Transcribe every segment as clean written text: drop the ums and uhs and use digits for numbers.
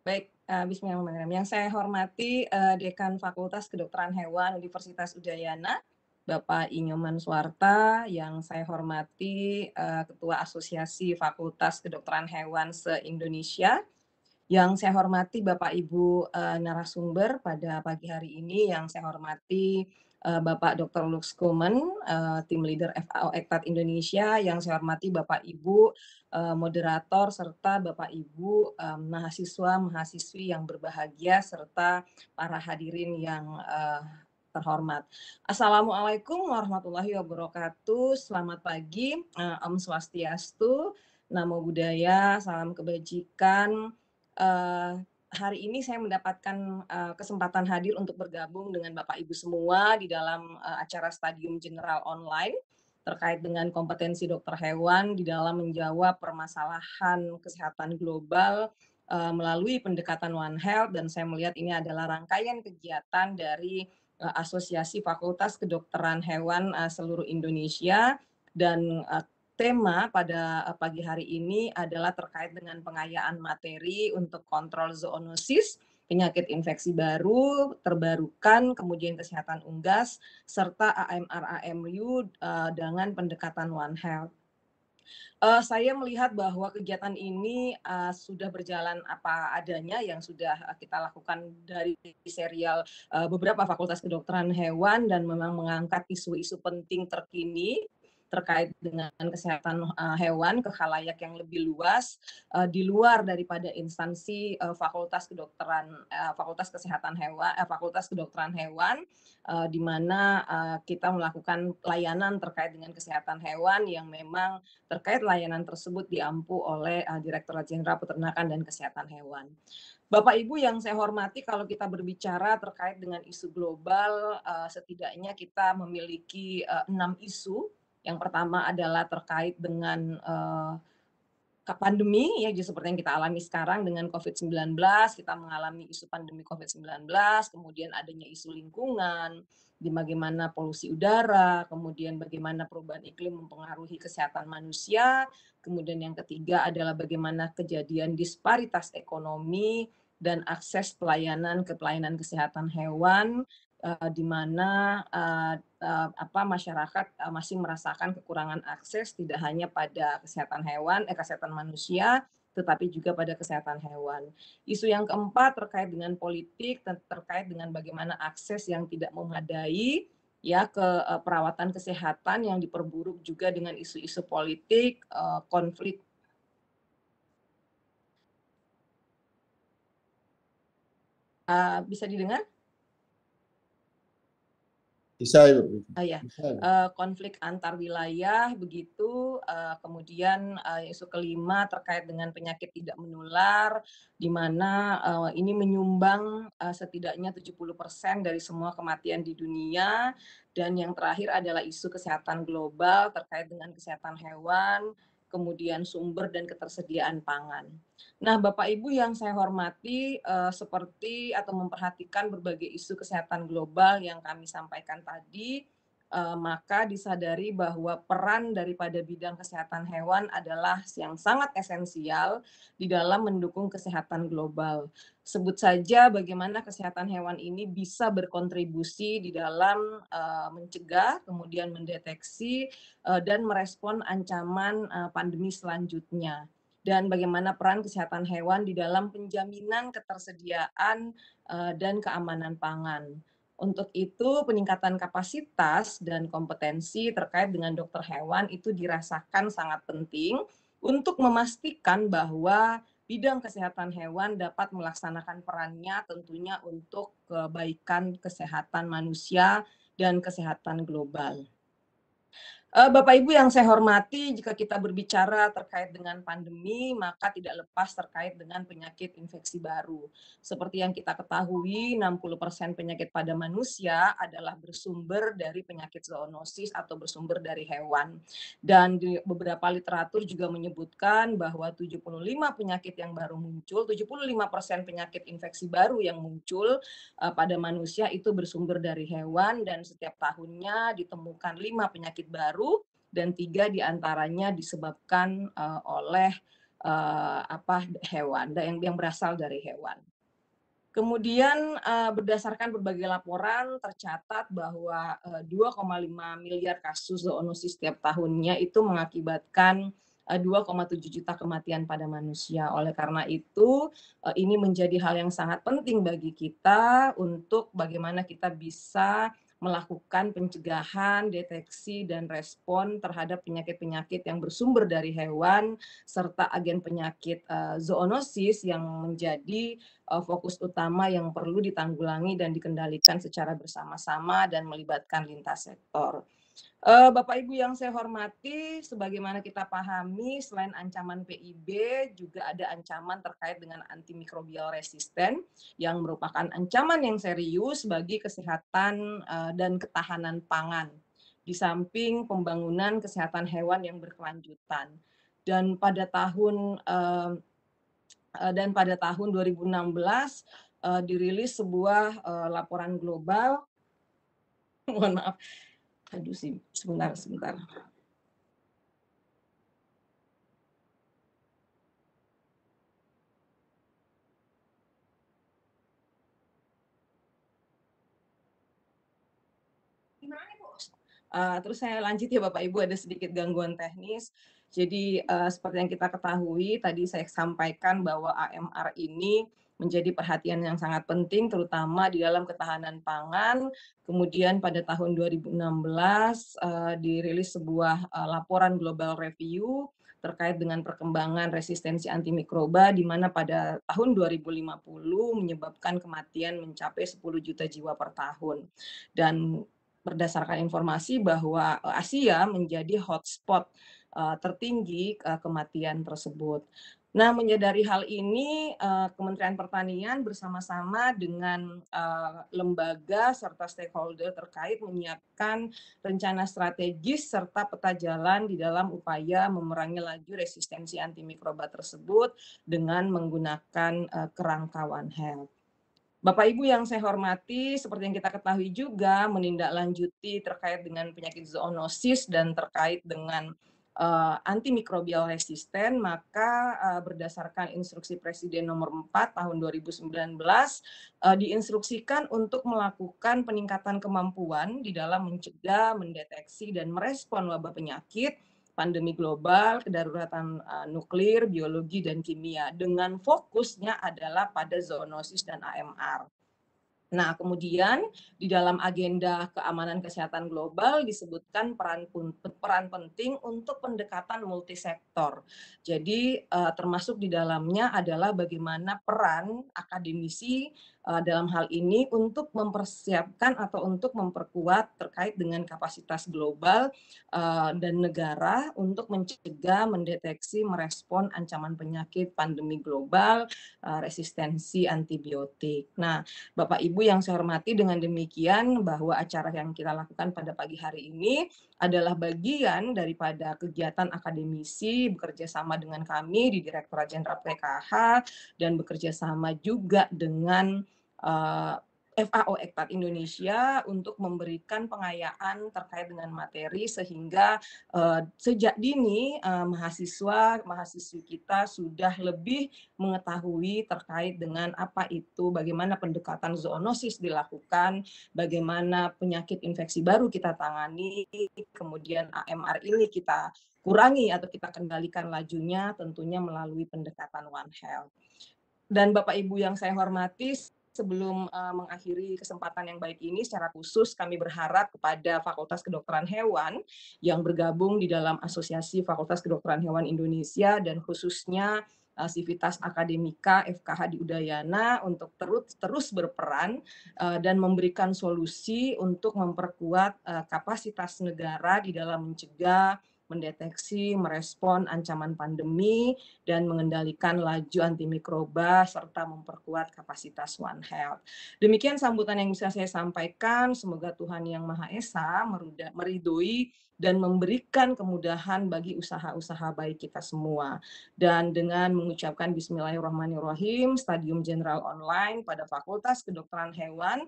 Baik, bismillahirrahmanirrahim. Yang saya hormati, Dekan Fakultas Kedokteran Hewan Universitas Udayana, Bapak Inyoman Suarta, yang saya hormati, Ketua Asosiasi Fakultas Kedokteran Hewan se-Indonesia, yang saya hormati Bapak Ibu, narasumber pada pagi hari ini, yang saya hormati, Bapak Dr. Lux Komen, Tim Leader FAO Ektat Indonesia, yang saya hormati Bapak Ibu, moderator, serta Bapak Ibu, mahasiswa-mahasiswi yang berbahagia, serta para hadirin yang, terhormat. Assalamualaikum warahmatullahi wabarakatuh. Selamat pagi, Om Swastiastu, Namo Buddhaya, salam kebajikan. Hari ini saya mendapatkan, kesempatan hadir untuk bergabung dengan Bapak Ibu semua di dalam, acara Stadium General Online terkait dengan kompetensi dokter hewan di dalam menjawab permasalahan kesehatan global, melalui pendekatan One Health, dan saya melihat ini adalah rangkaian kegiatan dari, Asosiasi Fakultas Kedokteran Hewan, seluruh Indonesia, dan, tema pada pagi hari ini adalah terkait dengan pengayaan materi untuk kontrol zoonosis, penyakit infeksi baru, terbarukan, kemudian kesehatan unggas, serta AMR-AMU dengan pendekatan One Health. Saya melihat bahwa kegiatan ini, sudah berjalan apa adanya yang sudah, kita lakukan dari serial, beberapa fakultas kedokteran hewan, dan memang mengangkat isu-isu penting terkini terkait dengan kesehatan, hewan ke khalayak yang lebih luas, di luar daripada instansi, fakultas kesehatan hewan fakultas kedokteran hewan, di mana, kita melakukan layanan terkait dengan kesehatan hewan yang memang terkait layanan tersebut diampu oleh, Direktorat Jenderal Peternakan dan Kesehatan Hewan. Bapak Ibu yang saya hormati, kalau kita berbicara terkait dengan isu global, setidaknya kita memiliki, 6 isu. Yang pertama adalah terkait dengan, pandemi ya, seperti yang kita alami sekarang dengan COVID-19, kita mengalami isu pandemi COVID-19, kemudian adanya isu lingkungan, di bagaimana polusi udara, kemudian bagaimana perubahan iklim mempengaruhi kesehatan manusia, kemudian yang ketiga adalah bagaimana kejadian disparitas ekonomi dan akses pelayanan ke pelayanan kesehatan hewan, di mana, masyarakat, masih merasakan kekurangan akses tidak hanya pada kesehatan hewan kesehatan manusia, tetapi juga pada kesehatan hewan. Isu yang keempat terkait dengan politik, terkait dengan bagaimana akses yang tidak memadai ya ke, perawatan kesehatan yang diperburuk juga dengan isu-isu politik, konflik. Bisa didengar? Bisa, Ibu. Ya, Bisa. konflik antar wilayah begitu, kemudian, isu kelima terkait dengan penyakit tidak menular, di mana, ini menyumbang, setidaknya 70% dari semua kematian di dunia, dan yang terakhir adalah isu kesehatan global terkait dengan kesehatan hewan, kemudian sumber dan ketersediaan pangan. Nah, Bapak Ibu yang saya hormati, seperti atau memperhatikan berbagai isu kesehatan global yang kami sampaikan tadi, maka disadari bahwa peran daripada bidang kesehatan hewan adalah yang sangat esensial di dalam mendukung kesehatan global. Sebut saja bagaimana kesehatan hewan ini bisa berkontribusi di dalam, mencegah, kemudian mendeteksi, dan merespon ancaman, pandemi selanjutnya. Dan bagaimana peran kesehatan hewan di dalam penjaminan ketersediaan, dan keamanan pangan. Untuk itu, peningkatan kapasitas dan kompetensi terkait dengan dokter hewan itu dirasakan sangat penting untuk memastikan bahwa bidang kesehatan hewan dapat melaksanakan perannya tentunya untuk kebaikan kesehatan manusia dan kesehatan global. Bapak Ibu yang saya hormati, jika kita berbicara terkait dengan pandemi, maka tidak lepas terkait dengan penyakit infeksi baru. Seperti yang kita ketahui, 60% penyakit pada manusia adalah bersumber dari penyakit zoonosis atau bersumber dari hewan. Dan di beberapa literatur juga menyebutkan bahwa 75 penyakit yang baru muncul, 75% penyakit infeksi baru yang muncul pada manusia itu bersumber dari hewan, dan setiap tahunnya ditemukan 5 penyakit baru dan 3 diantaranya disebabkan oleh hewan yang berasal dari hewan. Kemudian, berdasarkan berbagai laporan tercatat bahwa, 2,5 miliar kasus zoonosis setiap tahunnya itu mengakibatkan, 2,7 juta kematian pada manusia. Oleh karena itu, ini menjadi hal yang sangat penting bagi kita untuk bagaimana kita bisa melakukan pencegahan, deteksi, dan respon terhadap penyakit-penyakit yang bersumber dari hewan, serta agen penyakit, zoonosis yang menjadi fokus utama yang perlu ditanggulangi dan dikendalikan secara bersama-sama dan melibatkan lintas sektor. Bapak Ibu yang saya hormati, sebagaimana kita pahami selain ancaman PIB juga ada ancaman terkait dengan antimikrobial resisten yang merupakan ancaman yang serius bagi kesehatan, dan ketahanan pangan, di samping pembangunan kesehatan hewan yang berkelanjutan. Dan pada tahun, pada tahun 2016, dirilis sebuah, laporan global mohon maaf, aduh sebentar sebentar. Gimana nih, Bu? Terus saya lanjut ya Bapak Ibu, ada sedikit gangguan teknis. Jadi, seperti yang kita ketahui tadi saya sampaikan bahwa AMR ini menjadi perhatian yang sangat penting terutama di dalam ketahanan pangan. Kemudian pada tahun 2016, dirilis sebuah, laporan global review terkait dengan perkembangan resistensi antimikroba di mana pada tahun 2050 menyebabkan kematian mencapai 10 juta jiwa per tahun. Dan berdasarkan informasi bahwa Asia menjadi hotspot tertinggi kematian tersebut. Nah, menyadari hal ini, Kementerian Pertanian bersama-sama dengan lembaga serta stakeholder terkait menyiapkan rencana strategis serta peta jalan di dalam upaya memerangi laju resistensi antimikroba tersebut dengan menggunakan kerangka One Health. Bapak Ibu yang saya hormati, seperti yang kita ketahui juga menindaklanjuti terkait dengan penyakit zoonosis dan terkait dengan antimikrobial resisten, maka berdasarkan instruksi Presiden nomor 4 tahun 2019 diinstruksikan untuk melakukan peningkatan kemampuan di dalam mencegah, mendeteksi dan merespon wabah penyakit pandemi global, kedaruratan nuklir, biologi, dan kimia, dengan fokusnya adalah pada zoonosis dan AMR. Nah, kemudian di dalam agenda keamanan kesehatan global disebutkan peran penting untuk pendekatan multisektor. Jadi, termasuk di dalamnya adalah bagaimana peran akademisi dalam hal ini untuk mempersiapkan atau untuk memperkuat terkait dengan kapasitas global dan negara untuk mencegah, mendeteksi, merespon ancaman penyakit pandemi global, resistensi antibiotik. Nah, Bapak Ibu yang saya hormati, dengan demikian bahwa acara yang kita lakukan pada pagi hari ini adalah bagian daripada kegiatan akademisi bekerja sama dengan kami di Direktorat Jenderal PKH dan bekerja sama juga dengan FAO Ekpat Indonesia untuk memberikan pengayaan terkait dengan materi sehingga sejak dini mahasiswa-mahasiswi kita sudah lebih mengetahui terkait dengan apa itu, bagaimana pendekatan zoonosis dilakukan, bagaimana penyakit infeksi baru kita tangani, kemudian AMR ini kita kurangi atau kita kendalikan lajunya tentunya melalui pendekatan One Health. Dan Bapak Ibu yang saya hormati, sebelum mengakhiri kesempatan yang baik ini, secara khusus kami berharap kepada Fakultas Kedokteran Hewan yang bergabung di dalam Asosiasi Fakultas Kedokteran Hewan Indonesia dan khususnya Sivitas Akademika FKH di Udayana untuk terus berperan dan memberikan solusi untuk memperkuat kapasitas negara di dalam mencegah, mendeteksi, merespon ancaman pandemi, dan mengendalikan laju antimikroba serta memperkuat kapasitas One Health. Demikian sambutan yang bisa saya sampaikan. Semoga Tuhan Yang Maha Esa meridhoi dan memberikan kemudahan bagi usaha-usaha baik kita semua. Dan dengan mengucapkan Bismillahirrahmanirrahim, Stadium General Online pada Fakultas Kedokteran Hewan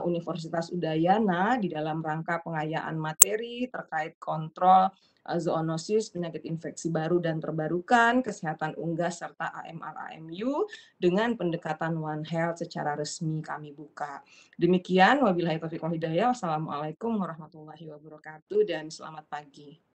Universitas Udayana di dalam rangka pengayaan materi terkait kontrol zoonosis, penyakit infeksi baru dan terbarukan, kesehatan unggas, serta AMR-AMU dengan pendekatan One Health secara resmi kami buka. Demikian, wabillahi taufiq wal hidayah. Wassalamualaikum warahmatullahi wabarakatuh dan selamat pagi.